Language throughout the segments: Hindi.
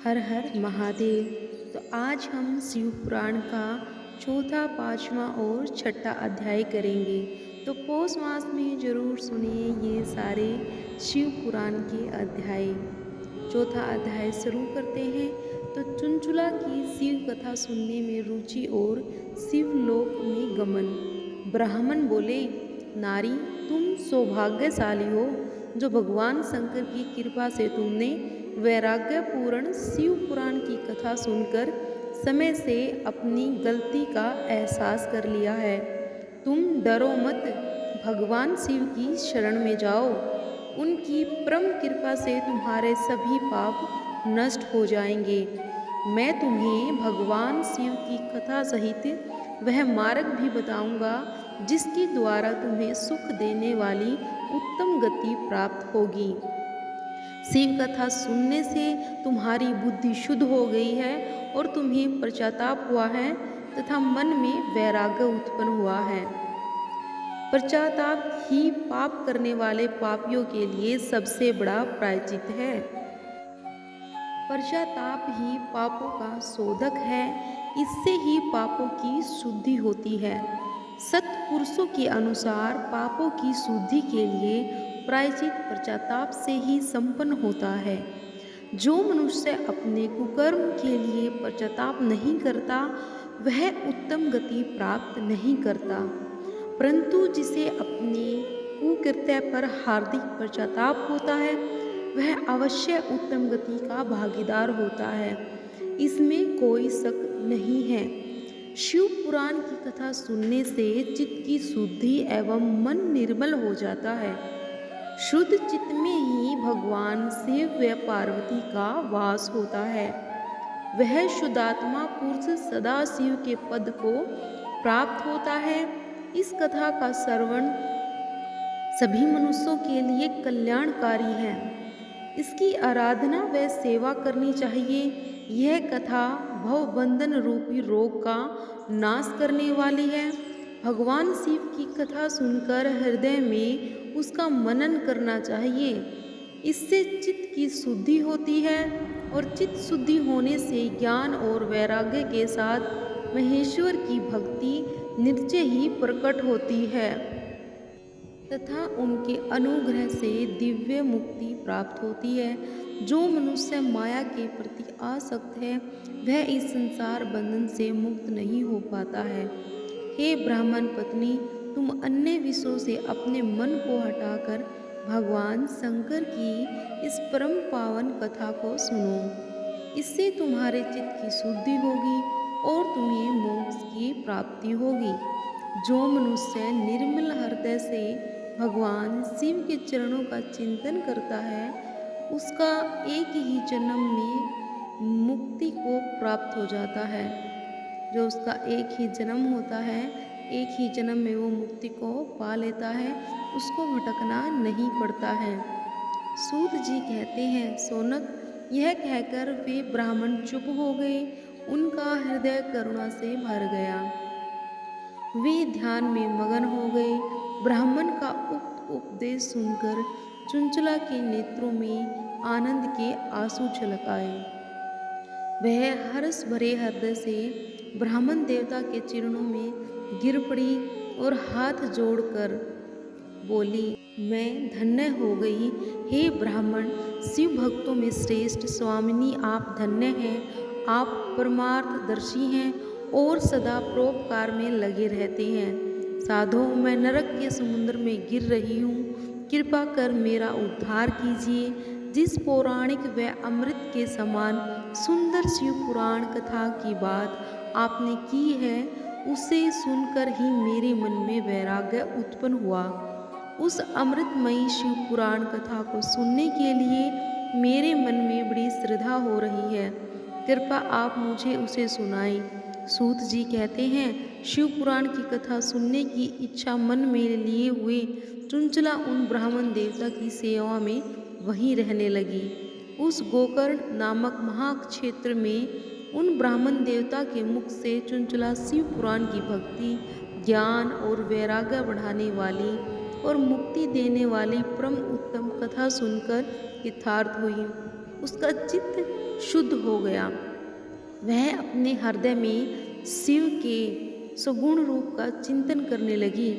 हर हर महादेव। तो आज हम शिव पुराण का चौथा, पांचवा और छठा अध्याय करेंगे। तो पौष मास में जरूर सुनिए ये सारे शिव पुराण के अध्याय। चौथा अध्याय शुरू करते हैं। तो चुनचुला की शिव कथा सुनने में रुचि और शिवलोक में गमन। ब्राह्मण बोले, नारी तुम सौभाग्यशाली हो जो भगवान शंकर की कृपा से तुमने वैराग्यपूर्ण शिव पुराण की कथा सुनकर समय से अपनी गलती का एहसास कर लिया है। तुम डरो मत, भगवान शिव की शरण में जाओ। उनकी परम कृपा से तुम्हारे सभी पाप नष्ट हो जाएंगे। मैं तुम्हें भगवान शिव की कथा सहित वह मार्ग भी बताऊंगा जिसके द्वारा तुम्हें सुख देने वाली उत्तम गति प्राप्त होगी। शिव कथा सुनने से तुम्हारी बुद्धि शुद्ध हो गई है और तुम्हें पश्चाताप हुआ है तथा मन में वैराग्य उत्पन्न हुआ है। पश्चाताप ही पाप करने वाले पापियों के लिए सबसे बड़ा प्रायश्चित है। पश्चाताप ही पापों का शोधक है, इससे ही पापों की शुद्धि होती है। सत्पुरुषों के अनुसार पापों की शुद्धि के लिए प्रायश्चित पश्चाताप से ही संपन्न होता है। जो मनुष्य अपने कुकर्म के लिए पश्चाताप नहीं करता वह उत्तम गति प्राप्त नहीं करता, परंतु जिसे अपने कुकृत्य पर हार्दिक पश्चाताप होता है वह अवश्य उत्तम गति का भागीदार होता है, इसमें कोई शक नहीं है। शिव पुराण की कथा सुनने से चित्त की शुद्धि एवं मन निर्मल हो जाता है। शुद्ध चित्त में ही भगवान शिव व पार्वती का वास होता है। वह शुद्धात्मा पुरुष सदा शिव के पद को प्राप्त होता है। इस कथा का श्रवण सभी मनुष्यों के लिए कल्याणकारी है। इसकी आराधना व सेवा करनी चाहिए। यह कथा भवबंधन रूपी रोग का नाश करने वाली है। भगवान शिव की कथा सुनकर हृदय में उसका मनन करना चाहिए। इससे चित्त की शुद्धि होती है और चित्त शुद्धि होने से ज्ञान और वैराग्य के साथ महेश्वर की भक्ति निश्चय ही प्रकट होती है तथा उनके अनुग्रह से दिव्य मुक्ति प्राप्त होती है। जो मनुष्य माया के प्रति आसक्त है वह इस संसार बंधन से मुक्त नहीं हो पाता है। हे ब्राह्मण पत्नी, तुम अन्य विषयों से अपने मन को हटाकर भगवान शंकर की इस परम पावन कथा को सुनो। इससे तुम्हारे चित्त की शुद्धि होगी और तुम्हें मोक्ष की प्राप्ति होगी। जो मनुष्य निर्मल हृदय से भगवान शिव के चरणों का चिंतन करता है उसका एक ही जन्म में मुक्ति को प्राप्त हो जाता है। जो उसका एक ही जन्म होता है, एक ही जन्म में वो मुक्ति को पा लेता है, उसको भटकना नहीं पड़ता है। सूत जी कहते हैं, सोनक, यह कहकर वे ब्राह्मण चुप हो गए। उनका हृदय करुणा से भर गया। वे ध्यान में मगन हो गए। ब्राह्मण का उक्त उपदेश सुनकर चुनचुला के नेत्रों में आनंद के आंसू छलक आए। वह हर्ष भरे हृदय से ब्राह्मण देवता के चरणों में गिर पड़ी और हाथ जोड़कर बोली, मैं धन्य हो गई। हे ब्राह्मण, शिव भक्तों में श्रेष्ठ स्वामिनी आप धन्य हैं। आप परमार्थदर्शी हैं और सदा परोपकार में लगे रहते हैं। साधो, मैं नरक के समुद्र में गिर रही हूँ, कृपा कर मेरा उद्धार कीजिए। जिस पौराणिक व अमृत के समान सुंदर शिव पुराण कथा की बात आपने की है उसे सुनकर ही मेरे मन में वैराग्य उत्पन्न हुआ। उस अमृतमयी शिव पुराण कथा को सुनने के लिए मेरे मन में बड़ी श्रद्धा हो रही है। कृपा आप मुझे उसे सुनाएं। सूत जी कहते हैं, शिव पुराण की कथा सुनने की इच्छा मन में लिए हुए चुनचुला उन ब्राह्मण देवता की सेवा में वहीं रहने लगी। उस गोकर्ण नामक महाक्षेत्र में उन ब्राह्मण देवता के मुख से चुनचुला शिव पुराण की भक्ति, ज्ञान और वैराग्य बढ़ाने वाली और मुक्ति देने वाली परम उत्तम कथा सुनकर कृतार्थ हुई। उसका चित्त शुद्ध हो गया। वह अपने हृदय में शिव के सगुण रूप का चिंतन करने लगी।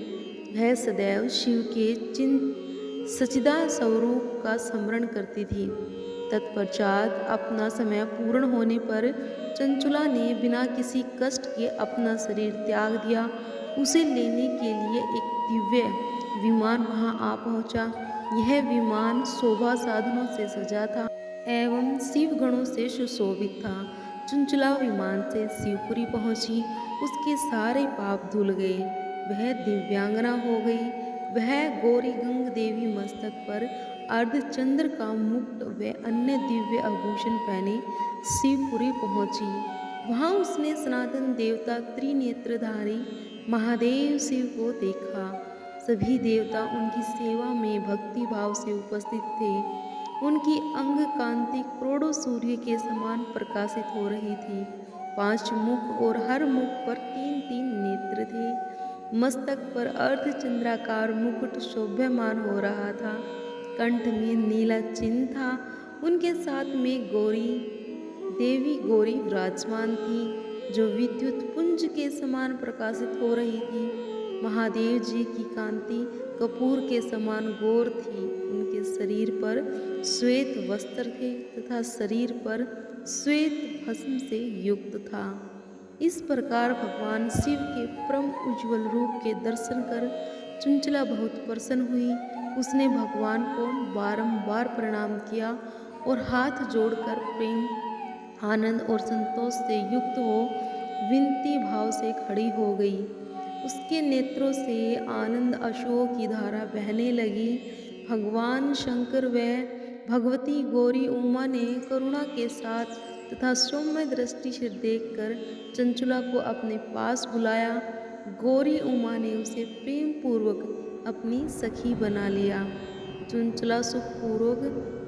वह सदैव शिव के सच्चिदानंद स्वरूप का स्मरण करती थी। तत्पश्चात अपना समय पूर्ण होने पर चंचुला ने बिना किसी कष्ट के अपना शरीर त्याग दिया। उसे लेने के लिए एक दिव्य विमान वहां आ पहुंचा। यह विमान शोभा साधनों से सजा था एवं शिव गणों से सुशोभित था। चंचुला विमान से शिवपुरी पहुंची। उसके सारे पाप धुल गए। वह दिव्यांगना हो गई। वह गौरी गंग देवी मस्तक पर अर्धचंद्र का मुकुट व अन्य दिव्य आभूषण पहने शिवपुरी पहुंची। वहां उसने सनातन देवता त्रिनेत्रधारी महादेव शिव को देखा। सभी देवता उनकी सेवा में भक्ति भाव से उपस्थित थे। उनकी अंग कांति करोड़ों सूर्य के समान प्रकाशित हो रही थी। 5 मुख और हर मुख पर 3-3 नेत्र थे। मस्तक पर अर्धचंद्राकार मुकुट शोभ्यमान हो रहा था। कंठ में नीला चिन्ह था। उनके साथ में देवी गौरी विराजमान थी, जो विद्युत पुंज के समान प्रकाशित हो रही थी। महादेव जी की कांति कपूर के समान गौर थी। उनके शरीर पर श्वेत वस्त्र थे तथा शरीर पर श्वेत भस्म से युक्त था। इस प्रकार भगवान शिव के परम उज्ज्वल रूप के दर्शन कर चंचला बहुत प्रसन्न हुई। उसने भगवान को बारंबार प्रणाम किया और हाथ जोड़कर प्रेम, आनंद और संतोष से युक्त हो विनती भाव से खड़ी हो गई। उसके नेत्रों से आनंद अश्रुओं की धारा बहने लगी। भगवान शंकर व भगवती गौरी उमा ने करुणा के साथ तथा सौम्य दृष्टि से देखकर चंचुला को अपने पास बुलाया। गौरी उमा ने उसे प्रेम पूर्वक अपनी सखी बना लिया। चंचुला सुखपूर्वक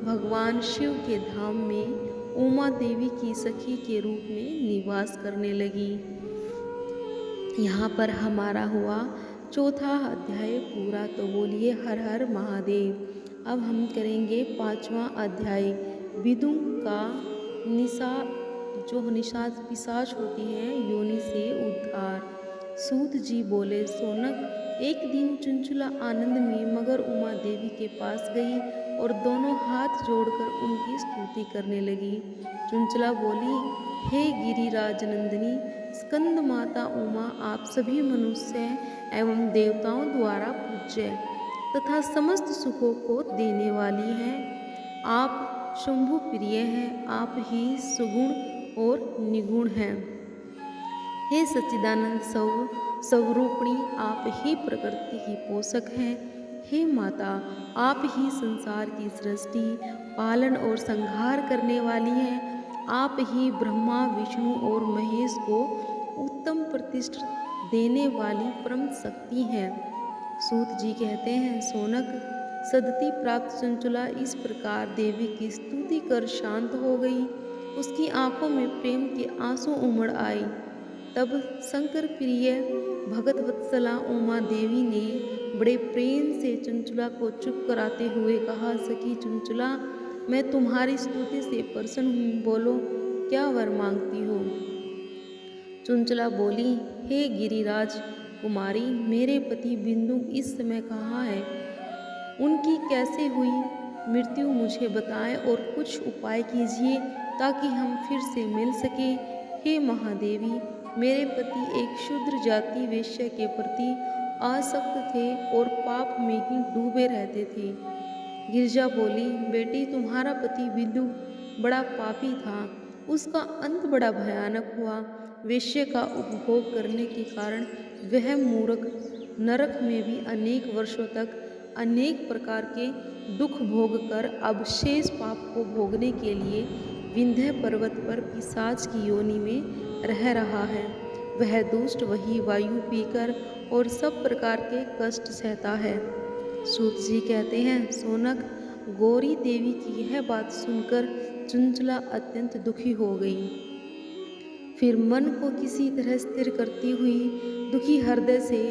भगवान शिव के धाम में उमा देवी की सखी के रूप में निवास करने लगी। यहाँ पर हमारा हुआ 4वां अध्याय पूरा। तो बोलिए हर हर महादेव। अब हम करेंगे 5वां अध्याय, विदुं का निषाद पिशाच होती है योनि से उद्धार। सूत जी बोले, सोनक, एक दिन चंचुला आनंद में मगर उमा देवी के पास गई और दोनों हाथ जोड़कर उनकी स्तुति करने लगी। चंचला बोली, हे गिरिराज नंदिनी स्कंद माता उमा, आप सभी मनुष्य एवं देवताओं द्वारा पूज्य तथा समस्त सुखों को देने वाली हैं। आप शंभु प्रिय हैं। आप ही सुगुण और निगुण हैं। हे सच्चिदानंद स्वरूपिणी, आप ही प्रकृति की पोषक हैं। हे माता, आप ही संसार की सृष्टि, पालन और संहार करने वाली हैं। आप ही ब्रह्मा, विष्णु और महेश को उत्तम प्रतिष्ठा देने वाली परम शक्ति हैं। सूत जी कहते हैं, सोनक, सदति प्राप्त चंचुला इस प्रकार देवी की स्तुति कर शांत हो गई। उसकी आंखों में प्रेम के आंसू उमड़ आए। तब शंकर प्रिय भगत वत्सला उमा देवी ने बड़े प्रेम से चंचुला को चुप कराते हुए कहा, सखी चंचुला, मैं तुम्हारी स्तुति से प्रसन्न हूँ। बोलो, क्या वर मांगती हो? चंचला बोली, हे गिरिराज कुमारी, मेरे पति बिंदु इस समय कहाँ है? उनकी कैसे हुई मृत्यु मुझे बताएं और कुछ उपाय कीजिए ताकि हम फिर से मिल सके। हे महादेवी, मेरे पति एक शूद्र जाति वेश्या के प्रति आसक्त थे और पाप में ही डूबे रहते थे। गिरजा बोली, बेटी, तुम्हारा पति बिंदु बड़ा पापी था। उसका अंत बड़ा भयानक हुआ। वेश्या का उपभोग करने के कारण वह मूर्ख नरक में भी अनेक वर्षों तक अनेक प्रकार के दुख भोग कर अब शेष पाप को भोगने के लिए विंध्य पर्वत पर पिशाच की योनि में रह रहा है। वह दुष्ट वही वायु पीकर और सब प्रकार के कष्ट सहता है। सूत जी कहते हैं, सोनक, गौरी देवी की यह बात सुनकर चंचला अत्यंत दुखी हो गई। फिर मन को किसी तरह स्थिर करती हुई दुखी हृदय से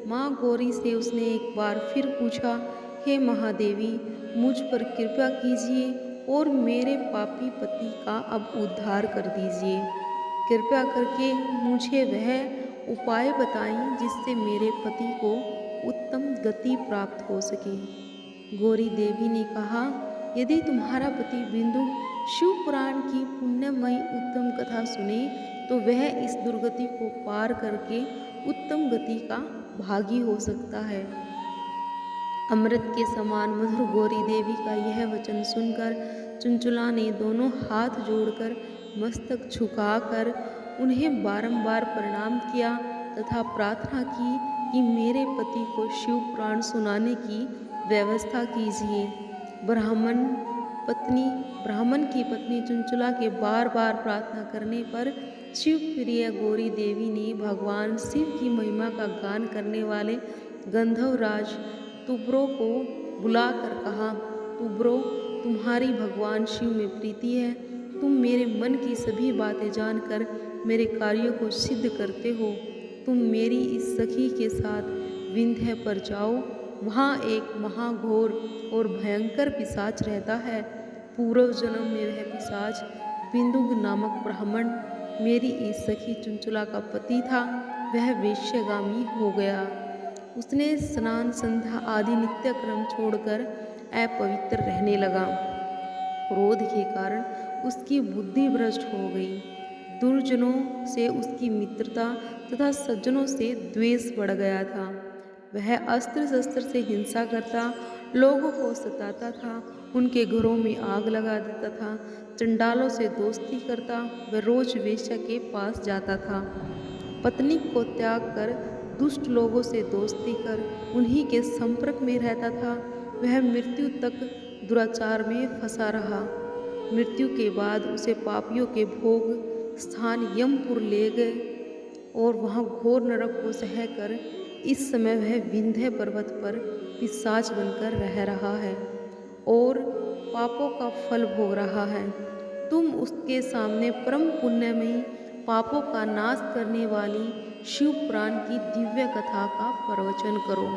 माँ गौरी से उसने एक बार फिर पूछा, हे महादेवी, मुझ पर कृपा कीजिए और मेरे पापी पति का अब उद्धार कर दीजिए। कृपया करके मुझे वह उपाय बताएं जिससे मेरे पति को उत्तम गति प्राप्त हो सके। गौरी देवी ने कहा, यदि तुम्हारा पति बिंदु शिव पुराण की पुण्यमयी उत्तम कथा सुने तो वह इस दुर्गति को पार करके उत्तम गति का भागी हो सकता है। अमृत के समान मधुर गौरी देवी का यह वचन सुनकर चंचुला ने दोनों हाथ जोड़कर मस्तक झुकाकर उन्हें बारंबार प्रणाम किया तथा प्रार्थना की कि मेरे पति को शिव पुराण सुनाने की व्यवस्था कीजिए। ब्राह्मण की पत्नी चंचुला के बार बार प्रार्थना करने पर शिव प्रिय गौरी देवी ने भगवान शिव की महिमा का गान करने वाले गंधर्वराज तुब्रो को बुलाकर कहा, तुब्रो, तुम्हारी भगवान शिव में प्रीति है। तुम मेरे मन की सभी बातें जानकर मेरे कार्यों को सिद्ध करते हो। तुम मेरी इस सखी के साथ विंध्य पर जाओ। वहाँ एक महाघोर और भयंकर पिशाच रहता है। पूर्व जन्म में वह पिशाच बिंदुक नामक ब्राह्मण मेरी इस सखी चंचुला का पति था। वह वेश्यागामी हो गया। उसने स्नान संध्या आदि नित्य क्रम छोड़कर अपवित्र रहने लगा। क्रोध के कारण उसकी बुद्धि भ्रष्ट हो गई। दुर्जनों से उसकी मित्रता तथा सज्जनों से द्वेष बढ़ गया था। वह अस्त्र शस्त्र से हिंसा करता, लोगों को सताता था, उनके घरों में आग लगा देता था, चंडालों से दोस्ती करता, वह रोज वेश्या के पास जाता था। पत्नी को त्याग कर दुष्ट लोगों से दोस्ती कर उन्हीं के संपर्क में रहता था। वह मृत्यु तक दुराचार में फंसा रहा। मृत्यु के बाद उसे पापियों के भोग स्थान यमपुर ले गए और वहाँ घोर नरक को सहकर इस समय वह विंध्य पर्वत पर पिशाच बनकर रह रहा है और पापों का फल भोग रहा है। तुम उसके सामने परम पुण्यमयी पापों का नाश करने वाली शिव पुराण की दिव्य कथा का प्रवचन करो।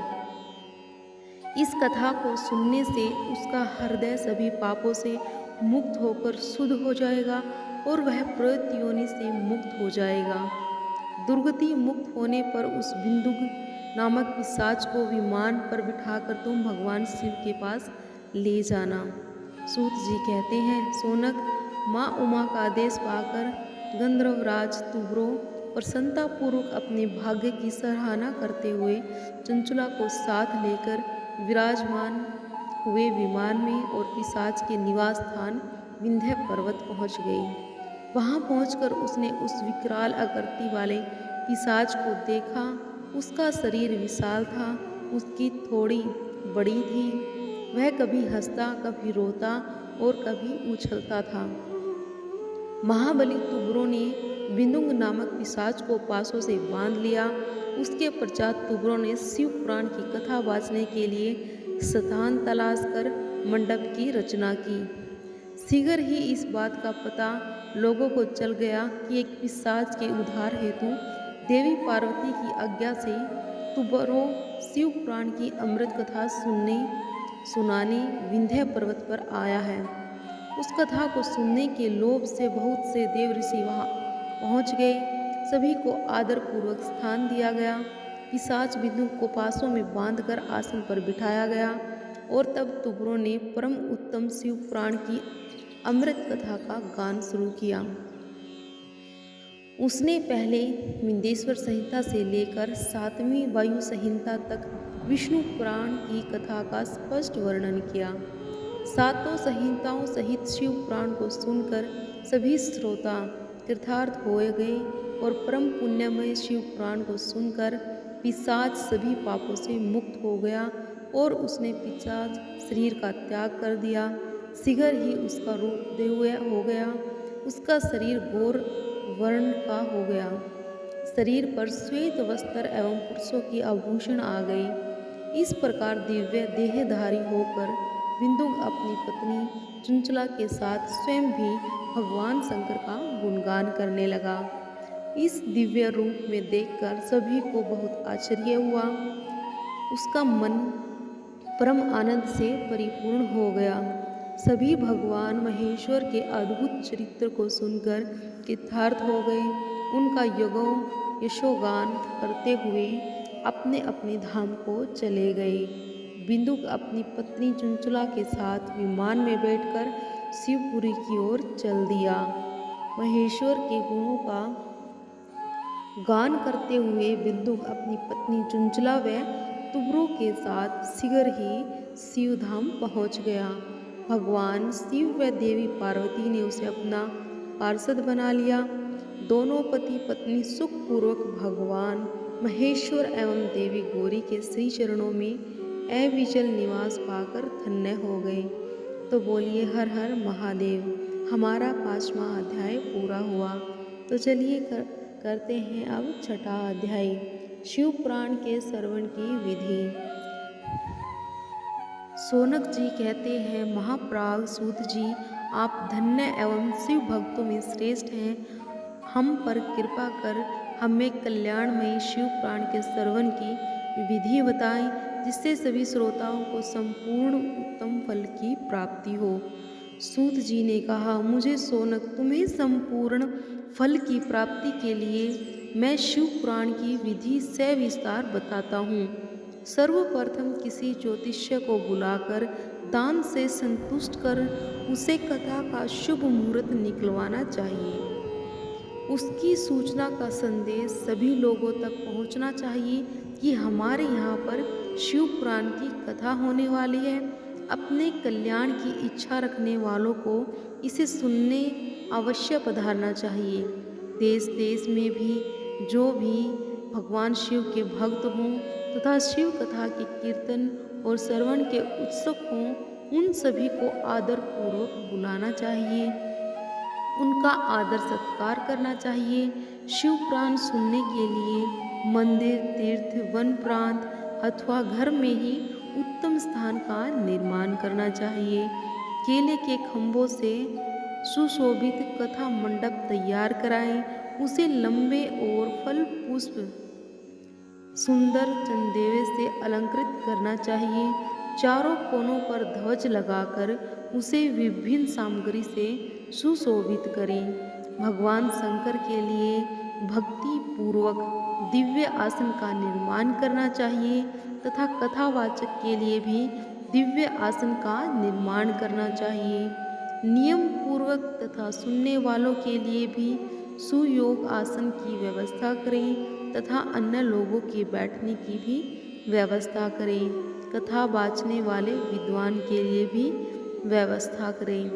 इस कथा को सुनने से उसका हृदय सभी पापों से मुक्त होकर शुद्ध हो जाएगा और वह प्रेत योनि से मुक्त हो जाएगा। दुर्गति मुक्त होने पर उस बिंदुक नामक पिशाच को विमान पर बिठाकर तुम भगवान शिव के पास ले जाना। सूत जी कहते हैं, सोनक, माँ उमा का आदेश पाकर गंधर्वराज तुब्रो प्रसन्नतापूर्वक अपने भाग्य की सराहना करते हुए चंचुला को साथ लेकर विराजमान हुए विमान में और पिशाच के निवास स्थान विंध्य पर्वत पहुँच गई। वहाँ पहुंचकर उसने उस विकराल आकृति वाले पिशाच को देखा। उसका शरीर विशाल था, उसकी थोड़ी बड़ी थी। वह कभी हंसता, कभी रोता और कभी उछलता था। महाबली तुब्रो ने बिंदुक नामक पिशाच को पासों से बांध लिया। उसके पश्चात तुब्रो ने शिव पुराण की कथा वाचने के लिए स्थान तलाश कर मंडप की रचना की। शीघ्र ही इस बात का पता लोगों को चल गया कि एक पिशाच के उद्धार हेतु देवी पार्वती की आज्ञा से तुब्रो शिव पुराण की अमृत कथा सुनाने विंध्य पर्वत पर आया है। उस कथा को सुनने के लोभ से बहुत से देव ऋषि वहाँ पहुँच गए। सभी को आदरपूर्वक स्थान दिया गया। पिशाच बिंदुक को पासों में बांधकर आसन पर बिठाया गया और तब तुब्रो ने परम उत्तम शिव पुराण की अमृत कथा का गान शुरू किया। उसने पहले विंध्येश्वर संहिता से लेकर 7वीं वायु संहिता तक विष्णु पुराण की कथा का स्पष्ट वर्णन किया। सातों संहिताओं सहित शिव पुराण को सुनकर सभी श्रोता कृतार्थ हो गए और परम पुण्यमय शिव पुराण को सुनकर पिशाच सभी पापों से मुक्त हो गया और उसने पिशाच शरीर का त्याग कर दिया। शीघ्र ही उसका रूप दिव्य हो गया। उसका शरीर घोर वर्ण का हो गया। शरीर पर श्वेत वस्त्र एवं पुरुषों की आभूषण आ गई। इस प्रकार दिव्य देहधारी होकर बिंदुक अपनी पत्नी चंचला के साथ स्वयं भी भगवान शंकर का गुणगान करने लगा। इस दिव्य रूप में देखकर सभी को बहुत आश्चर्य हुआ। उसका मन परम आनंद से परिपूर्ण हो गया। सभी भगवान महेश्वर के अद्भुत चरित्र को सुनकर कृतार्थ हो गए। उनका यशोगान करते हुए अपने अपने धाम को चले गए। बिंदुक अपनी पत्नी चंचला के साथ विमान में बैठकर शिवपुरी की ओर चल दिया। महेश्वर के गुणों का गान करते हुए बिंदुक अपनी पत्नी चंचला व तुबरू के साथ शीघ्र ही शिवधाम पहुंच गया। भगवान शिव व देवी पार्वती ने उसे अपना पार्षद बना लिया। दोनों पति पत्नी सुखपूर्वक भगवान महेश्वर एवं देवी गौरी के श्री चरणों में अविचल निवास पाकर धन्य हो गए। तो बोलिए हर हर महादेव। हमारा 5वां अध्याय पूरा हुआ। तो चलिए करते हैं अब 6ठा अध्याय, शिव पुराण के श्रवण की विधि। शौनक जी कहते हैं, महाप्राग सूत जी, आप धन्य एवं शिव भक्तों में श्रेष्ठ हैं। हम पर कृपा कर हमें कल्याणमयी शिव पुराण के श्रवण की विधि बताएं, जिससे सभी श्रोताओं को संपूर्ण उत्तम फल की प्राप्ति हो। सूत जी ने कहा, मुझे शौनक, तुम्हें संपूर्ण फल की प्राप्ति के लिए मैं शिव पुराण की विधि सविस्तार बताता हूँ। सर्वप्रथम किसी ज्योतिष्य को बुलाकर दान से संतुष्ट कर उसे कथा का शुभ मुहूर्त निकलवाना चाहिए। उसकी सूचना का संदेश सभी लोगों तक पहुंचना चाहिए कि हमारे यहाँ पर शिव पुराण की कथा होने वाली है। अपने कल्याण की इच्छा रखने वालों को इसे सुनने अवश्य पधारना चाहिए। देश देश में भी जो भी भगवान शिव के भक्त हों तथा शिव कथा के कीर्तन और श्रवण के उत्सुक हों, उन सभी को आदर पूर्वक बुलाना चाहिए, उनका आदर सत्कार करना चाहिए। शिव पुराण सुनने के लिए मंदिर, तीर्थ, वन प्रांत अथवा घर में ही उत्तम स्थान का निर्माण करना चाहिए। केले के खंभों से सुशोभित कथा मंडप तैयार कराएं, उसे लंबे और फल पुष्प सुंदर चंदेवे से अलंकृत करना चाहिए। चारों कोनों पर ध्वज लगाकर उसे विभिन्न सामग्री से सुशोभित करें। भगवान शंकर के लिए भक्ति पूर्वक दिव्य आसन का निर्माण करना चाहिए तथा कथावाचक के लिए भी दिव्य आसन का निर्माण करना चाहिए। नियम पूर्वक तथा सुनने वालों के लिए भी सुयोग आसन की व्यवस्था करें तथा अन्य लोगों के बैठने की भी व्यवस्था करें। कथा वाचने वाले विद्वान के लिए भी व्यवस्था करें।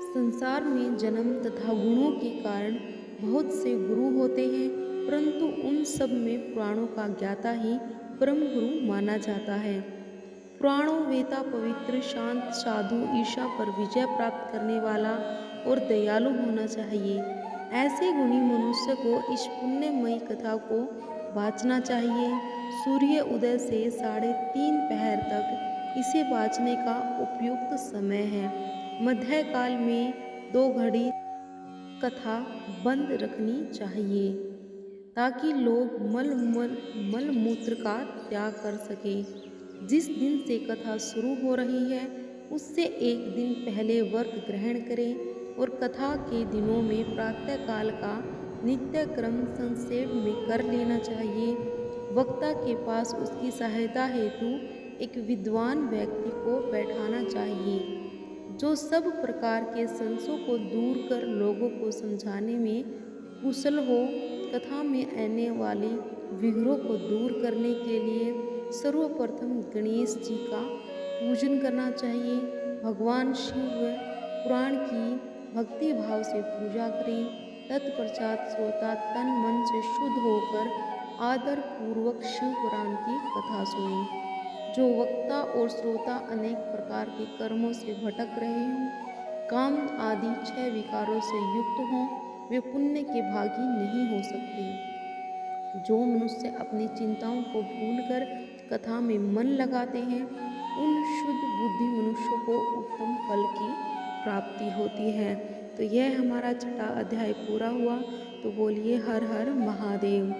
संसार में जन्म तथा गुणों के कारण बहुत से गुरु होते हैं, परंतु उन सब में पुराणों का ज्ञाता ही परम गुरु माना जाता है। पुराणों वेता पवित्र, शांत, साधु, ईर्ष्या पर विजय प्राप्त करने वाला और दयालु होना चाहिए। ऐसे गुणी मनुष्य को इस पुण्यमयी कथा को वाचना चाहिए। सूर्य उदय से 3:30 पहर तक इसे वाचने का उपयुक्त समय है। मध्यकाल में 2 घड़ी कथा बंद रखनी चाहिए ताकि लोग मल मूत्र का त्याग कर सकें। जिस दिन से कथा शुरू हो रही है उससे एक दिन पहले व्रत ग्रहण करें और कथा के दिनों में प्रातःकाल का नित्य क्रम संक्षेप में कर लेना चाहिए। वक्ता के पास उसकी सहायता हेतु एक विद्वान व्यक्ति को बैठाना चाहिए जो सब प्रकार के संशयों को दूर कर लोगों को समझाने में कुशल हो। कथा में आने वाले विघ्नों को दूर करने के लिए सर्वप्रथम गणेश जी का पूजन करना चाहिए। भगवान शिव पुराण की भक्ति भाव से पूजा करें। तत्पश्चात श्रोता तन मन से शुद्ध होकर आदर पूर्वक शिव पुराण की कथा सुने। जो वक्ता और श्रोता अनेक प्रकार के कर्मों से भटक रहे हों, काम आदि 6 विकारों से युक्त हों, वे पुण्य के भागी नहीं हो सकते। जो मनुष्य अपनी चिंताओं को भूलकर कथा में मन लगाते हैं, उन शुद्ध बुद्धि मनुष्यों को उत्तम फल की प्राप्ति होती है। तो यह हमारा 6ठा अध्याय पूरा हुआ। तो बोलिए हर हर महादेव।